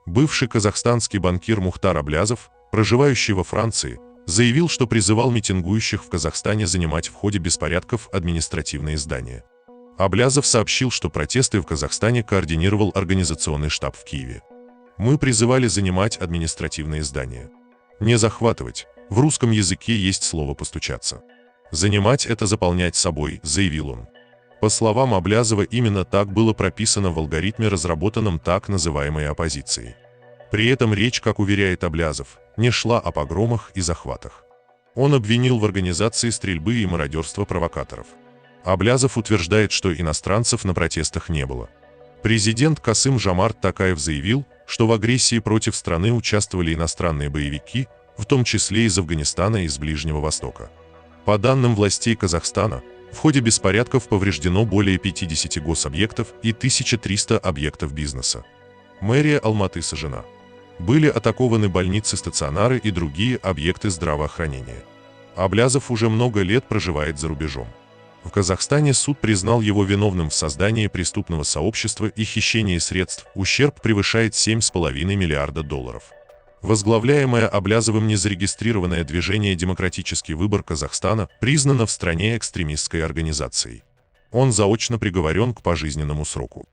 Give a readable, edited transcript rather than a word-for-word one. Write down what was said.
Бывший казахстанский банкир Мухтар Аблязов, проживающий во Франции, заявил, что призывал митингующих в Казахстане занимать в ходе беспорядков административные здания. Аблязов сообщил, что протесты в Казахстане координировал организационный штаб в Киеве. «Мы призывали занимать административные здания. Не захватывать. В русском языке есть слово «постучаться». Занимать — это заполнять собой», — заявил он. По словам Аблязова, именно так было прописано в алгоритме, разработанном так называемой оппозицией. При этом речь, как уверяет Аблязов, не шла о погромах и захватах. Он обвинил в организации стрельбы и мародерства провокаторов. Аблязов утверждает, что иностранцев на протестах не было. Президент Касым-Жомарт Токаев заявил, что в агрессии против страны участвовали иностранные боевики, в том числе из Афганистана и из Ближнего Востока. По данным властей Казахстана, в ходе беспорядков повреждено более 50 гособъектов и 1300 объектов бизнеса. Мэрия Алматы сожжена. Были атакованы больницы, стационары и другие объекты здравоохранения. Аблязов уже много лет проживает за рубежом. В Казахстане суд признал его виновным в создании преступного сообщества и хищении средств, ущерб превышает $7,5 миллиарда. Возглавляемое Аблязовым незарегистрированное движение «Демократический выбор Казахстана» признано в стране экстремистской организацией. Он заочно приговорен к пожизненному сроку.